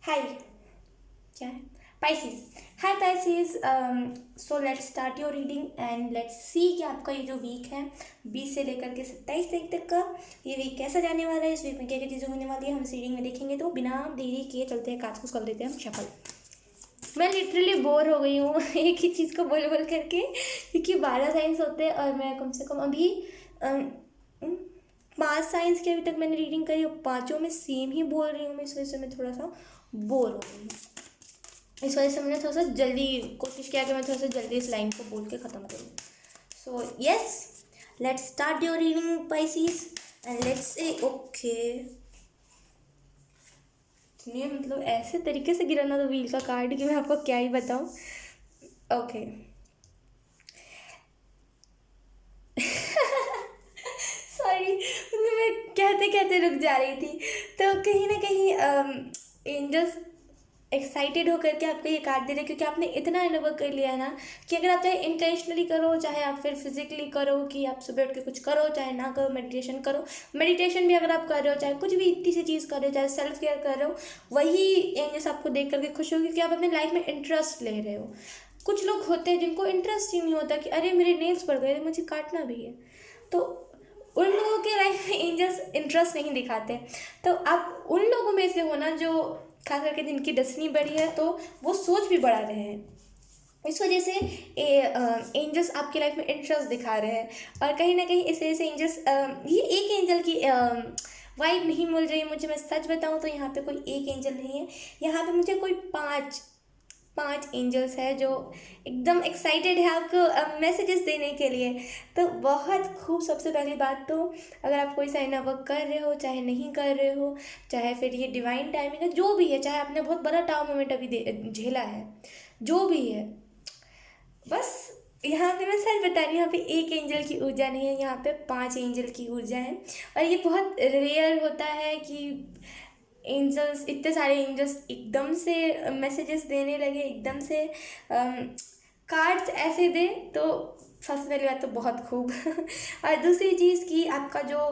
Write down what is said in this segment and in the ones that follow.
हाय, क्या है? Pisces. Hi Pisces. So let's start your reading and let's see कि आपका ये जो वीक है 20 से लेकर के 27 तारीख तक का ये वीक कैसा जाने वाला है। इस वीक में क्या क्या चीज़ें होने वाली है हम इस रीडिंग में देखेंगे। तो बिना देरी किए चलते हैं, काज कुछ कर देते हैं हम शफल। मैं लिटरली बोर हो गई हूँ एक ही चीज़ को बोल बोल करके, क्योंकि 12 साइंस होते हैं और मैं कम से कम अभी 5 साइंस की अभी तक मैंने रीडिंग करी और पाँचों में सेम ही बोल रही हूँ मैं। इस वजह से मैं थोड़ा सा बोर हो गई हूँ। इस वजह से मैंने थोड़ा सा जल्दी कोशिश किया कि मैं थोड़ा सा जल्दी इस लाइन को बोल के ख़त्म करूँ। So yes, let's start your reading Pisces and let's say okay. ये मतलब ऐसे तरीके से गिराना तो व्हील का कार्ड कि मैं आपको क्या ही बताऊँ। ओके सॉरी, मैं कहते कहते रुक जा रही थी। तो कहीं ना कहीं एंजल्स एक्साइटेड होकर के आपको ये कार्ड दे रहे हैं, क्योंकि आपने इतना अनुभव कर लिया है ना कि अगर आप चाहे इंटेंशनली करो, चाहे आप फिर फिजिकली करो कि आप सुबह उठ के कुछ करो, चाहे ना करो, मेडिटेशन करो। मेडिटेशन भी अगर आप कर रहे हो, चाहे कुछ भी इतनी सी चीज़ कर रहे हो, चाहे सेल्फ केयर कर रहे हो, वही एंजल्स आपको देख करके खुश हो, क्योंकि आप अपने लाइफ में इंटरेस्ट ले रहे हो। कुछ लोग होते हैं जिनको इंटरेस्ट ही नहीं होता कि अरे मेरे नेल्स बढ़ गए, मुझे काटना भी है। तो उन लोगों के लाइफ में एंजल्स इंटरेस्ट नहीं दिखाते। तो आप उन लोगों में से होना जो खास करके जिनकी डेस्टिनी बड़ी है, तो वो सोच भी बढ़ा रहे हैं। इस वजह से एंजल्स आपकी लाइफ में इंटरेस्ट दिखा रहे हैं। और कहीं ना कहीं इस वजह से एंजल्स, ये एक एंजल की वाइब नहीं मिल रही है मुझे। मैं सच बताऊं तो यहाँ पे कोई एक एंजल नहीं है, यहाँ पे मुझे कोई पाँच पांच एंजल्स है जो एकदम एक्साइटेड है आपको मैसेजेस देने के लिए। तो बहुत खूब। सबसे पहली बात तो अगर आप कोई साइन वर्क कर रहे हो, चाहे नहीं कर रहे हो, चाहे फिर ये डिवाइन टाइमिंग है, जो भी है, चाहे आपने बहुत बड़ा टाउ मोमेंट अभी झेला है, जो भी है, बस यहाँ पे मैं सच बता रही हूँ, यहाँ पे एक एंजल की ऊर्जा नहीं है, यहाँ पे 5 एंजल की ऊर्जा है। और ये बहुत रेयर होता है कि एंजल्स, इतने सारे एंजल्स एकदम से मैसेजेस देने लगे, एकदम से कार्ड्स ऐसे दे। तो सबसे पहली बात तो बहुत खूब और दूसरी चीज़ कि आपका जो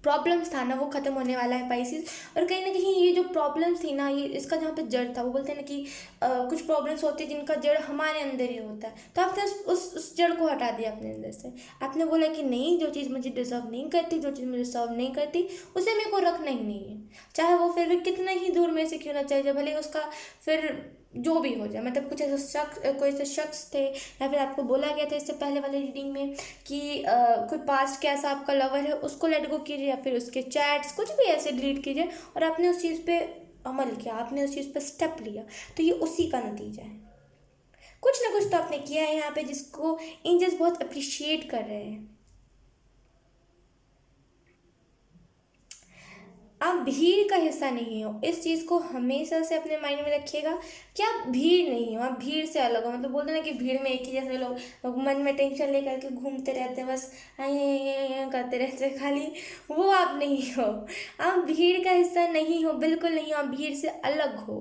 प्रॉब्लम्स था ना वो ख़त्म होने वाला है पाइसिस। और कहीं ना कहीं ये जो प्रॉब्लम्स थी ना, ये इसका जहाँ पे जड़ था, वो बोलते हैं ना कि कुछ प्रॉब्लम्स होती है जिनका जड़ हमारे अंदर ही होता है। तो आपने उस जड़ को हटा दिया अपने अंदर से। आपने बोला कि नहीं, जो चीज़ मुझे डिजर्व नहीं करती, जो चीज़ मुझे सर्व नहीं करती, उसे मेरे को रखना ही नहीं है। चाहे वो फिर भी कितना ही दूर में से क्यों ना चले जाए, भले उसका फिर जो भी हो जाए। मतलब कुछ ऐसे शख्स, कोई ऐसे शख्स थे, या फिर आपको बोला गया था इससे पहले वाले रीडिंग में कि कोई पास्ट के ऐसा आपका लवर है, उसको लेट गो कीजिए, या फिर उसके चैट्स कुछ भी ऐसे डिलीट कीजिए। और आपने उस चीज़ पे अमल किया, आपने उस चीज़ पे स्टेप लिया, तो ये उसी का नतीजा है। कुछ ना कुछ तो आपने किया है यहाँ पे जिसको एंजल्स बहुत अप्रिशिएट कर रहे हैं। आप भीड़ का हिस्सा नहीं हो, इस चीज़ को हमेशा से अपने माइंड में रखिएगा कि आप भीड़ नहीं हो, आप भीड़ से अलग हो। मतलब बोलते हैं ना कि भीड़ में एक ही जैसे लोग मन में टेंशन लेकर के घूमते रहते हैं, बस करते रहते हैं खाली, वो आप नहीं हो। आप भीड़ का हिस्सा नहीं हो, बिल्कुल नहीं हो, आप भीड़ से अलग हो।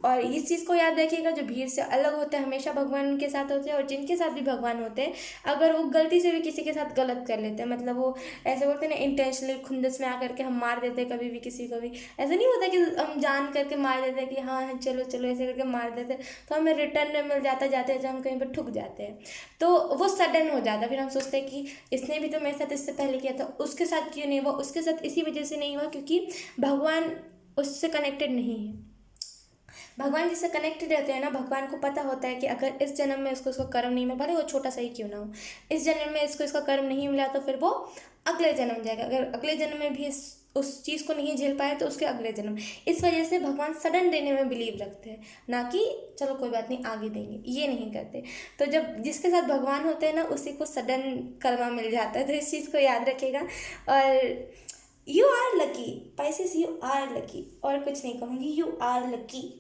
और इस चीज़ को याद रखिएगा, जो भीड़ से अलग होते हैं हमेशा भगवान उनके साथ होते हैं। और जिनके साथ भी भगवान होते हैं, अगर वो गलती से भी किसी के साथ गलत कर लेते हैं, मतलब वो ऐसे बोलते हैं ना इंटेंशनली खुंदस में आकर के हम मार देते हैं कभी भी किसी को भी। ऐसा नहीं होता कि हम जान करके मार देते हैं कि हाँ हाँ चलो चलो ऐसे करके मार देते हैं, तो हमें रिटर्न में मिल जाता जाते हैं जब हम कहीं पर ठुक जाते हैं। तो वो सडन हो जाता है, फिर हम सोचते हैं कि इसने भी तो मेरे साथ इससे पहले किया था, उसके साथ क्यों नहीं हुआ, उसके साथ इसी वजह से नहीं हुआ क्योंकि भगवान उससे कनेक्टेड नहीं है। भगवान जिससे कनेक्टेड रहते हैं ना, भगवान को पता होता है कि अगर इस जन्म में इसको इसका कर्म नहीं मिला, भले वो छोटा सा ही क्यों ना हो, इस जन्म में इसको इसका कर्म नहीं मिला, तो फिर वो अगले जन्म जाएगा। अगर अगले जन्म में भी उस चीज़ को नहीं झेल पाए तो उसके अगले जन्म। इस वजह से भगवान सडन देने में बिलीव रखते हैं, ना कि चलो कोई बात नहीं आगे देंगे, ये नहीं करते। तो जब जिसके साथ भगवान होते हैं ना, उसी को सडन कर्मा मिल जाता है। तो इस चीज़ को याद रखेगा। और you are lucky pieces, you are lucky, और कुछ नहीं कहूँगी, यू आर लकी।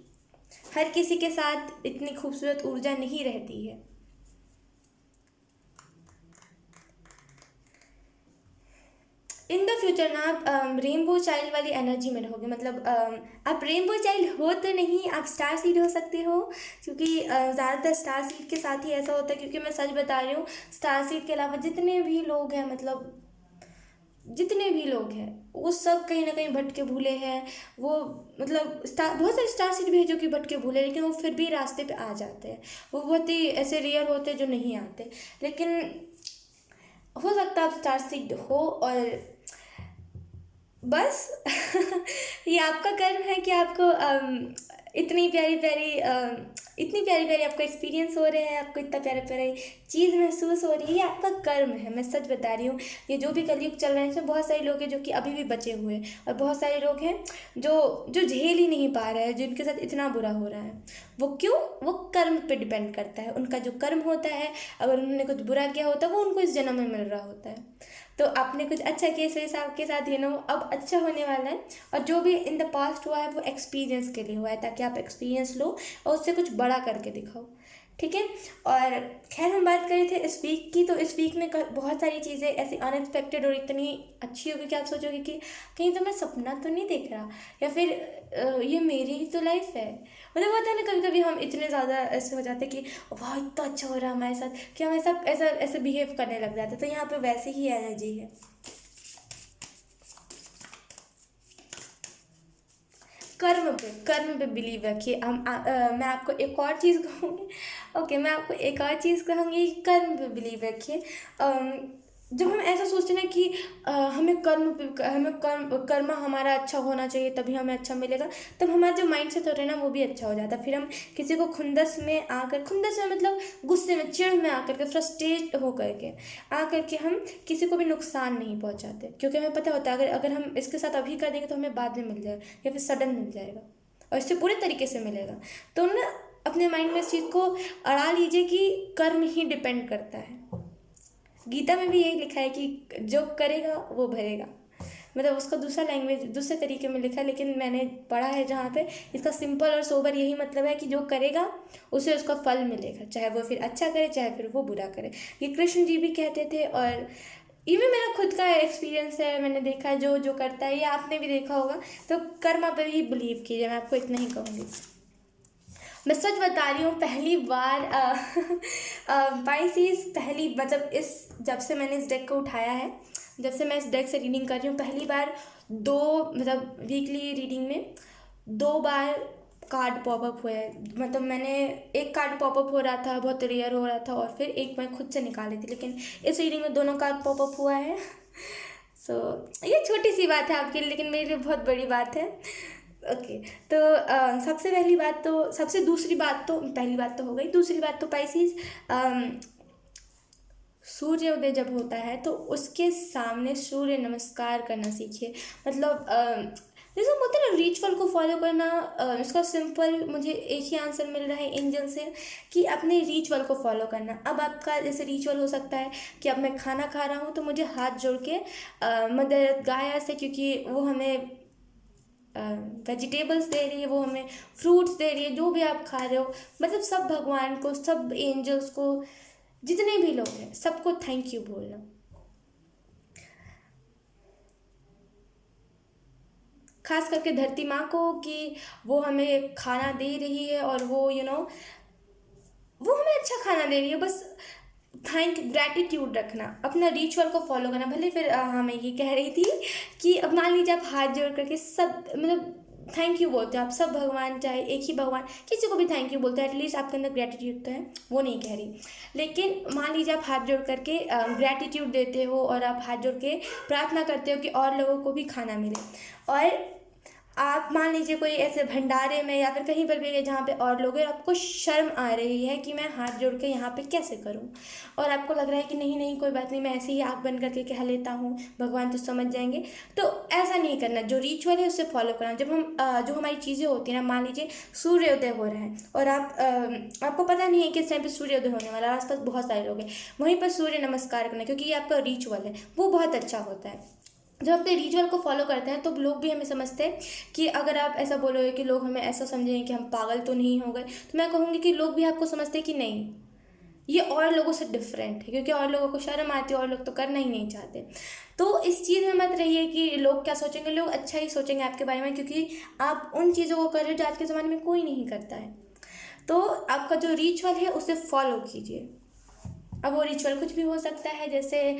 हर किसी के साथ इतनी खूबसूरत ऊर्जा नहीं रहती है। इन द फ्यूचर ना आप रेनबो चाइल्ड वाली एनर्जी में रहोगे। मतलब आप रेनबो चाइल्ड हो तो नहीं, आप स्टार सीड हो सकते हो, क्योंकि ज़्यादातर स्टार सीड के साथ ही ऐसा होता है। क्योंकि मैं सच बता रही हूँ, स्टार सीड के अलावा जितने भी लोग हैं, मतलब जितने भी लोग हैं वो सब कहीं ना कहीं भटके भूले हैं। वो मतलब बहुत सारे स्टार सीड भी है जो कि भटके भूले, लेकिन वो फिर भी रास्ते पे आ जाते हैं। वो बहुत ही ऐसे रेयर होते हैं जो नहीं आते, लेकिन हो सकता है आप स्टार सीड हो और बस ये आपका कर्म है कि आपको इतनी प्यारी प्यारी इतनी प्यारी प्यारी आपका एक्सपीरियंस हो रहे हैं, आपको इतना प्यारा प्यारा चीज़ महसूस हो रही है। ये आपका कर्म है, मैं सच बता रही हूँ। ये जो भी कलयुग चल रहा है इसमें बहुत सारे लोग हैं जो कि अभी भी बचे हुए हैं, और बहुत सारे लोग हैं जो जो झेल ही नहीं पा रहे हैं, जिनके साथ इतना बुरा हो रहा है। वो क्यों? वो कर्म पे डिपेंड करता है। उनका जो कर्म होता है, अगर उन्होंने कुछ बुरा किया होता है वो उनको इस जन्म में मिल रहा होता है। तो आपने कुछ अच्छा किया इस वजह से आपके साथ अब अच्छा होने वाला है। और जो भी इन द पास्ट हुआ है वो एक्सपीरियंस के लिए हुआ है, ताकि आप एक्सपीरियंस लो और उससे कुछ बड़ा करके दिखाओ, ठीक है। और खैर, हम बात कर रहे थे इस वीक की, तो इस वीक में बहुत सारी चीज़ें ऐसी अनएक्सपेक्टेड और इतनी अच्छी होगी कि आप सोचोगे कि कहीं तो मैं सपना तो नहीं देख रहा, या फिर ये मेरी ही तो लाइफ है। मतलब होता है ना, कभी कभी हम इतने ज़्यादा ऐसे हो जाते हैं कि वाह इतना अच्छा हो रहा है हमारे साथ कि हम ऐसा ऐसा ऐसे बिहेव करने लग जाते हैं। तो यहाँ पे वैसे ही एनर्जी है। कर्म पे बिलीव रखिए। मैं आपको एक और चीज़ कहूँगी। ओके, मैं आपको एक और चीज़ कहूँगी, कर्म पे बिलीव रखिए। जब हम ऐसा सोचते हैं ना कि हमें कर्म हमारा अच्छा होना चाहिए तभी हमें अच्छा मिलेगा, तब हमारा जो माइंड सेट होता है ना वो भी अच्छा हो जाता है। फिर हम किसी को खुंदस में मतलब गुस्से में, चिढ़ में आकर के, फ्रस्ट्रेट होकर के आकर के हम किसी को भी नुकसान नहीं पहुंचाते, क्योंकि हमें पता होता है अगर हम इसके साथ अभी कर देंगे तो हमें बाद में मिल जाएगा, या फिर सडन मिल जाएगा और इससे पूरे तरीके से मिलेगा। तो ना अपने माइंड में इस चीज़ को अड़ा लीजिए कि कर्म ही डिपेंड करता है। गीता में भी यही लिखा है कि जो करेगा वो भरेगा। मतलब उसका दूसरे तरीके में लिखा है, लेकिन मैंने पढ़ा है जहाँ पे इसका सिंपल और सोबर यही मतलब है कि जो करेगा उसे उसका फल मिलेगा, चाहे वो फिर अच्छा करे चाहे फिर वो बुरा करे। ये कृष्ण जी भी कहते थे, और इवन मेरा खुद का एक्सपीरियंस है, मैंने देखा है जो जो करता है, ये आपने भी देखा होगा। तो कर्मा पे ही बिलीव कीजिए, मैं आपको इतना ही कहूँगी। मैं सच बता रही हूँ, पहली बार पाइसेस पहली मतलब जब से मैंने इस डेक को उठाया है, जब से मैं इस डेक से रीडिंग कर रही हूँ, पहली बार मतलब वीकली रीडिंग में 2 बार कार्ड पॉपअप हुए हैं। मतलब मैंने एक कार्ड पॉपअप हो रहा था, बहुत रेयर हो रहा था, और फिर एक मैं खुद से निकाली थी, लेकिन इस रीडिंग में दोनों कार्ड पॉपअप हुआ है। सो ये छोटी सी बात है आपके लिए, लेकिन मेरे लिए बहुत बड़ी बात है। ओके, तो पहली बात तो हो गई। दूसरी बात तो पाइसेस, सूर्योदय जब होता है तो उसके सामने सूर्य नमस्कार करना सीखिए। मतलब जैसे बोलते हैं ना, रिचुअल को फॉलो करना। इसका सिंपल मुझे एक ही आंसर मिल रहा है एंजल से, कि अपने रिचुअल को फॉलो करना। अब आपका जैसे रिचुअल हो सकता है कि अब मैं खाना खा रहा हूँ तो मुझे हाथ जोड़ के मदर गाया से, क्योंकि वो हमें वेजिटेबल्स दे रही है, वो हमें फ्रूट्स दे रही है, जो भी आप खा रहे हो, मतलब सब भगवान को, सब एंजल्स को, जितने भी लोग हैं सबको थैंक यू बोलना। खास करके धरती माँ को, कि वो हमें खाना दे रही है और वो वो हमें अच्छा खाना दे रही है। बस ग्रैटिट्यूड रखना, अपना रिचुअल को फॉलो करना। भले फिर हाँ, मैं ये कह रही थी कि अब मान लीजिए आप हाथ जोड़ करके सब मतलब थैंक यू बोलते हो आप, सब भगवान, चाहे एक ही भगवान, किसी को भी थैंक यू बोलते हैं, एटलीस्ट आपके अंदर ग्रैटिट्यूड तो है, वो नहीं कह रही। लेकिन मान लीजिए आप हाथ जोड़ करके ग्रैटिट्यूड देते हो और आप हाथ जोड़ के प्रार्थना करते हो कि और लोगों को भी खाना मिले, और आप मान लीजिए कोई ऐसे भंडारे में या फिर कहीं पर भी है जहाँ पे और लोग हैं, आपको शर्म आ रही है कि मैं हाथ जोड़ के यहाँ पे कैसे करूँ, और आपको लग रहा है कि नहीं नहीं कोई बात नहीं, मैं ऐसे ही आँख बंद करके कह लेता हूँ, भगवान तो समझ जाएंगे। तो ऐसा नहीं करना, जो रिचुअल है उसे फॉलो करना। जब हम जो हमारी चीज़ें होती हैं ना, मान लीजिए सूर्योदय हो रहा है और आपको पता नहीं है किस टाइम पर सूर्योदय होने वाला है, आसपास बहुत सारे लोग हैं, वहीं पर सूर्य नमस्कार करना, क्योंकि ये आपका रिचुअल है, वो बहुत अच्छा होता है। जब अपने रिचुअल को फॉलो करते हैं तो लोग भी हमें समझते हैं कि अगर आप ऐसा बोलोगे कि लोग हमें ऐसा समझेंगे कि हम पागल तो नहीं हो गए, तो मैं कहूँगी कि लोग भी आपको समझते हैं कि नहीं, ये और लोगों से डिफरेंट है, क्योंकि और लोगों को शर्म आती है और लोग तो करना ही नहीं चाहते। तो इस चीज़ में मत रहिए कि लोग क्या सोचेंगे, लोग अच्छा ही सोचेंगे आपके बारे में, क्योंकि आप उन चीज़ों को कर रहे हो जो आज के ज़माने में कोई नहीं करता है। तो आपका जो रिचुअल है उसे फॉलो कीजिए। अब वो रिचुअल कुछ भी हो सकता है, जैसे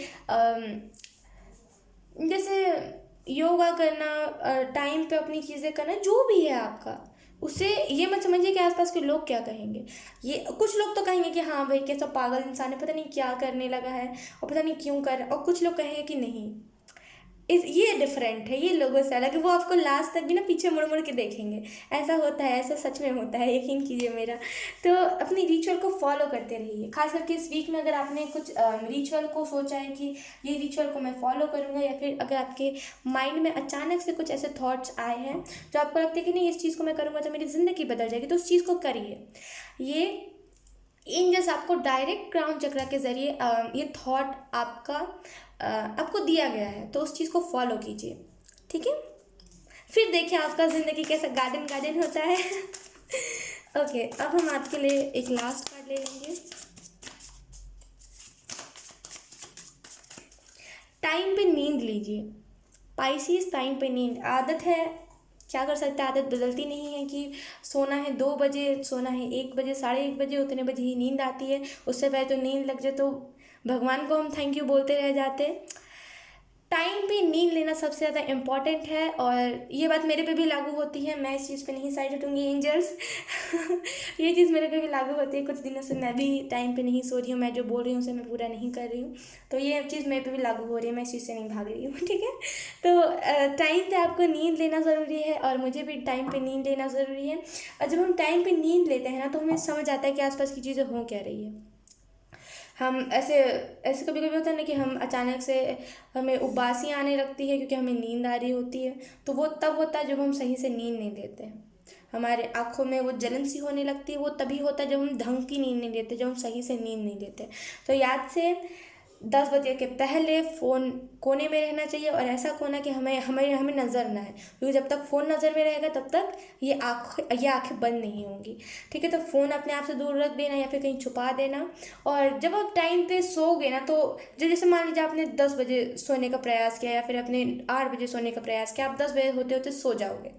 योगा करना, टाइम पे अपनी चीज़ें करना, जो भी है आपका, उससे ये मत समझिए कि आसपास के लोग क्या कहेंगे। ये कुछ लोग तो कहेंगे कि हाँ भाई कैसा पागल इंसान है, पता नहीं क्या करने लगा है और पता नहीं क्यों कर, और कुछ लोग कहेंगे कि नहीं, इस ये डिफरेंट है, ये लोगों से अलग है, वो आपको लास्ट तक भी ना पीछे मुड़ मुड़ के देखेंगे। ऐसा होता है, ऐसा सच में होता है, यकीन कीजिए मेरा। तो अपनी रिचुअल को फॉलो करते रहिए, खास करके इस वीक में अगर आपने कुछ रिचुअल को सोचा है कि ये रिचुअल को मैं फॉलो करूँगा, या फिर अगर आपके माइंड में अचानक से कुछ ऐसे थॉट्स आए हैं जो आपको लगता है कि नहीं इस चीज़ को मैं करूँगा तो मेरी ज़िंदगी बदल जाएगी, तो उस चीज़ को करिए। ये एंजल्स आपको डायरेक्ट क्राउन चक्र के ज़रिए ये थॉट आपको दिया गया है, तो उस चीज़ को फॉलो कीजिए, ठीक है। फिर देखिए आपका ज़िंदगी कैसा गार्डन गार्डन होता है। ओके, अब हम आपके लिए एक लास्ट कार्ड ले लेंगे। टाइम पे नींद लीजिए पाइसिस, टाइम पे नींद आदत है, क्या कर सकते हैं, आदत बदलती नहीं है कि सोना है 2 बजे, सोना है 1 बजे, 1:30 बजे, उतने बजे ही नींद आती है, उससे पहले तो नींद लग जाए तो भगवान को हम थैंक यू बोलते रह जाते हैं। टाइम पे नींद लेना सबसे ज़्यादा इम्पॉर्टेंट है, और ये बात मेरे पे भी लागू होती है, मैं इस चीज़ पे नहीं साइड हटूँगी एंजल्स। ये चीज़ मेरे पे भी लागू होती है, कुछ दिनों से मैं भी टाइम पे नहीं सो रही हूँ, मैं जो बोल रही हूँ उसे मैं पूरा नहीं कर रही हूँ, तो ये चीज़ मेरे पे भी लागू हो रही है, मैं इस चीज़ से नहीं भाग रही हूँ। ठीक है, तो टाइम पे आपको नींद लेना ज़रूरी है, और मुझे भी टाइम पे नींद लेना ज़रूरी है। और जब हम टाइम पे नींद लेते हैं ना, तो हमें समझ आता है कि आसपास की चीज़ें हो क्या रही है। हम ऐसे ऐसे कभी कभी होता है ना कि हम अचानक से हमें उबासी आने लगती है क्योंकि हमें नींद आ रही होती है, तो वो तब होता है जब हम सही से नींद नहीं लेते हैं। हमारे आँखों में वो जलन सी होने लगती है, वो तभी होता है जब हम ढंग की नींद नहीं लेते, जब हम सही से नींद नहीं लेते। तो याद से 10 बजे के पहले फ़ोन कोने में रहना चाहिए, और ऐसा कोना कि हमें हमें हमें नज़र ना आए, क्योंकि जब तक फ़ोन नज़र में रहेगा तब तक ये आँखें बंद नहीं होंगी। ठीक है, तो फ़ोन अपने आप से दूर रख देना या फिर कहीं छुपा देना। और जब आप टाइम पे सोओगे ना, तो जैसे मान लीजिए आपने 10 बजे सोने का प्रयास किया, या फिर अपने 8 बजे सोने का प्रयास किया, आप 10 बजे होते होते सो जाओगे,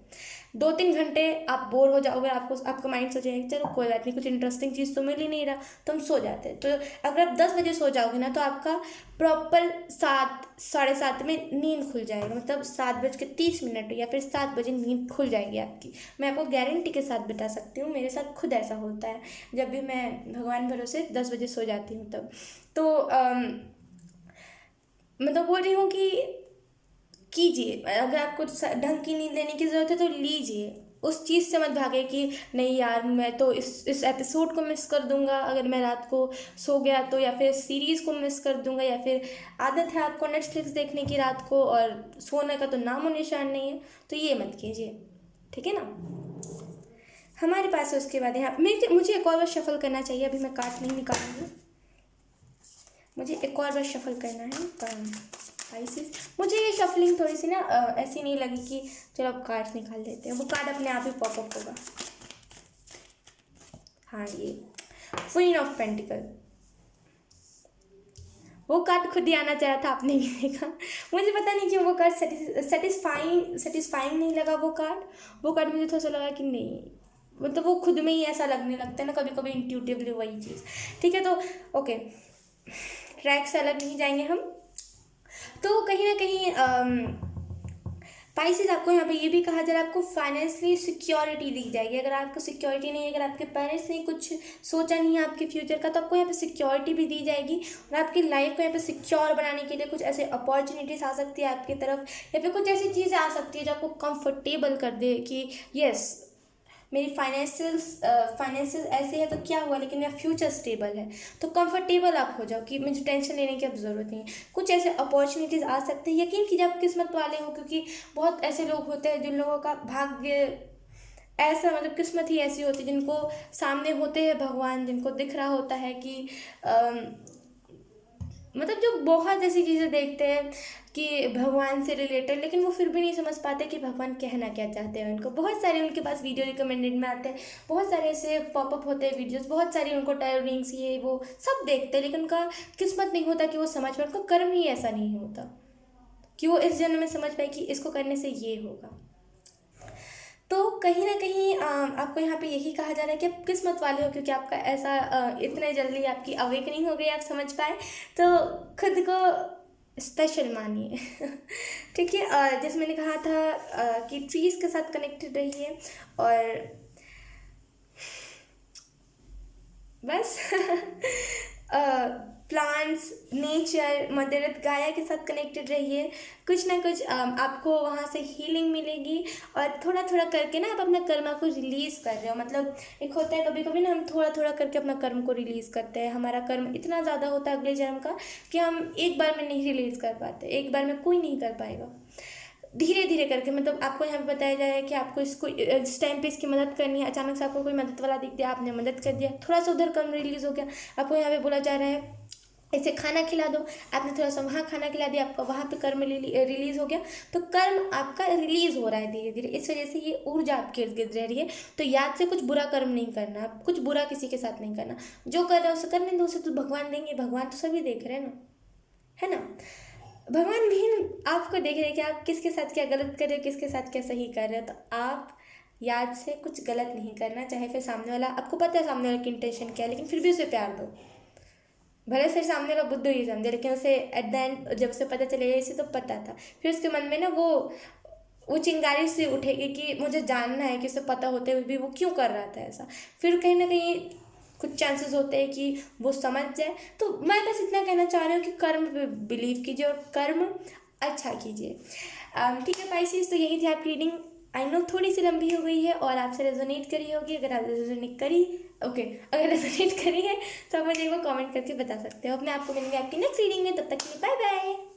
2-3 घंटे आप बोर हो जाओगे, आपको आपका माइंड सोचेगा चलो कोई बात नहीं, कुछ इंटरेस्टिंग चीज़ तो मिल ही नहीं रहा, तो हम सो जाते हैं। तो अगर आप 10 बजे सो जाओगे ना, तो आपका प्रॉपर 7, 7:30 में नींद खुल जाएगा, मतलब 7:30 या फिर 7 बजे नींद खुल जाएगी आपकी। मैं आपको गारंटी के साथ बता सकती हूँ, मेरे साथ खुद ऐसा होता है, जब भी मैं भगवान भरोसे 10 बजे सो जाती हूँ तब। तो मतलब बोल रही हूँ कि कीजिए, अगर आपको ढंग की नींद लेने की ज़रूरत है तो लीजिए, उस चीज़ से मत भागे कि नहीं यार मैं तो इस एपिसोड को मिस कर दूंगा अगर मैं रात को सो गया तो, या फिर सीरीज़ को मिस कर दूंगा, या फिर आदत है आपको नेटफ्लिक्स देखने की रात को और सोने का तो नामो निशान नहीं है, तो ये मत कीजिए, ठीक है ना। हमारे पास है उसके बाद यहाँ मुझे एक और बार शफल करना चाहिए, अभी मैं कार्ड नहीं निकालूंगी, मुझे एक और बार शफल करना है। आइसिस मुझे ये शफलिंग थोड़ी सी ना ऐसी नहीं लगी कि चलो अब कार्ड्स निकाल देते हैं, वो कार्ड अपने आप ही पॉपअप होगा। हाँ, ये क्वीन ऑफ पेंटिकल, वो कार्ड खुद ही आना चाह रहा था, आपने भी देखा। मुझे पता नहीं क्यों वो कार्ड सेटिस्फाइंग नहीं लगा, वो कार्ड मुझे थोड़ा सा लगा कि नहीं, मतलब वो खुद में ही ऐसा लगने लगता है ना कभी कभी इंट्यूटिवली वही चीज़। ठीक है, तो ओके, ट्रैक से अलग नहीं जाएंगे हम। तो कहीं ना कहीं पाइसेस आपको यहाँ पे ये भी कहा जा रहा है, आपको फाइनेंशियली सिक्योरिटी दी जाएगी। अगर आपको सिक्योरिटी नहीं है, अगर आपके पेरेंट्स ने कुछ सोचा नहीं है आपके फ्यूचर का, तो आपको यहाँ पे सिक्योरिटी भी दी जाएगी, और आपकी लाइफ को यहाँ पे सिक्योर बनाने के लिए कुछ ऐसे अपॉर्चुनिटीज आ सकती है आपकी तरफ, या फिर कुछ ऐसी चीज़ें आ सकती है जो आपको कंफर्टेबल कर दे कि यस मेरी फाइनेंशियल ऐसे है तो क्या हुआ, लेकिन मेरा फ्यूचर स्टेबल है, तो कंफर्टेबल आप हो जाओ कि मुझे टेंशन लेने की अब ज़रूरत नहीं है। कुछ ऐसे अपॉर्चुनिटीज़ आ सकते हैं, यकीन कीजिए आप किस्मत वाले हो, क्योंकि बहुत ऐसे लोग होते हैं जिन लोगों का भाग्य ऐसा, मतलब किस्मत ही ऐसी होती है, जिनको सामने होते हैं भगवान, जिनको दिख रहा होता है कि मतलब जो बहुत ऐसी चीज़ें देखते हैं कि भगवान से रिलेटेड, लेकिन वो फिर भी नहीं समझ पाते कि भगवान कहना क्या चाहते हैं उनको। बहुत सारे उनके पास वीडियो रिकमेंडेड में आते हैं, बहुत सारे ऐसे पॉपअप होते हैं वीडियोस, बहुत सारी उनको टैरो रिंग्स ये वो सब देखते हैं, लेकिन उनका किस्मत नहीं होता कि वो समझ पाए, उनका कर्म ही ऐसा नहीं होता कि वो इस जन्म में समझ पाए कि इसको करने से ये होगा। तो कहीं ना कहीं आपको यहाँ पे यही कहा जा रहा है कि आप किस्मत वाले हो, क्योंकि आपका ऐसा इतने जल्दी आपकी अवेकनिंग हो गई, आप समझ पाए, तो खुद को स्पेशल मानिए। ठीक है, जैसे मैंने कहा था कि ट्रीज़ के साथ कनेक्टेड रहिए और बस प्लांट्स, नेचर, मदर अर्थ गाया के साथ कनेक्टेड रहिए। कुछ ना कुछ आपको वहाँ से हीलिंग मिलेगी और थोड़ा थोड़ा करके ना आप अपना कर्मा को रिलीज़ कर रहे हो। मतलब एक होता है कभी कभी ना हम थोड़ा थोड़ा करके अपना कर्म को रिलीज़ करते हैं। हमारा कर्म इतना ज़्यादा होता है अगले जन्म का कि हम एक बार में नहीं रिलीज़ कर पाते, एक बार में कोई नहीं कर पाएगा। धीरे धीरे करके, मतलब आपको यहाँ पे बताया जाए कि आपको इसको इस टाइम पे इसकी मदद करनी है। अचानक से आपको कोई मदद वाला दिख गया, आपने मदद कर दिया, थोड़ा सा उधर कम रिलीज़ हो गया। आपको यहाँ पे बोला जा रहा है इसे खाना खिला दो, आपने थोड़ा सा वहाँ खाना खिला दिया, आपका वहाँ पे कर्म रिलीज़ हो गया। तो कर्म आपका रिलीज़ हो रहा है धीरे धीरे, इस वजह से ये ऊर्जा आपके इर्द गिर्द रह रही है। तो याद से कुछ बुरा कर्म नहीं करना, कुछ बुरा किसी के साथ नहीं करना। जो कर रहा है उसे करने दो, उसे तो भगवान देंगे, भगवान तो सभी देख रहे हैं ना, है ना। भगवान भी आपको देख रहे हैं कि आप किसके साथ क्या गलत कर रहे हो, किसके साथ क्या सही कर रहे हो। तो आप याद से कुछ गलत नहीं करना, चाहे फिर सामने वाला, आपको पता है सामने वाले की इंटेंशन क्या है, लेकिन फिर भी उसे प्यार दो। भले फिर सामने वाला बुद्धू ही समझे, लेकिन उसे एट द एंड जब उसे पता चलेगा, इसे तो पता था, फिर उसके मन में ना वो चिंगारी से उठेगी कि मुझे जानना है कि उसे पता होते हुए भी वो क्यों कर रहा था ऐसा। फिर कहीं ना कहीं कुछ चांसेस होते हैं कि वो समझ जाए। तो मैं बस इतना कहना चाह रही हूँ कि कर्म पे बिलीव कीजिए और कर्म अच्छा कीजिए। ठीक है पाइसेस, तो यही थी आपकी रीडिंग। आई नो थोड़ी सी लंबी हो गई है और आपसे रेजोनेट करी होगी। अगर आप रेजोनेट करी अगर रेजोनेट करी है तो आप मुझे एक बार कमेंट करके बता सकते हो। अपने आपको मिलेंगे आपकी नेक्स्ट रीडिंग में, तब तक के लिए बाय बाय।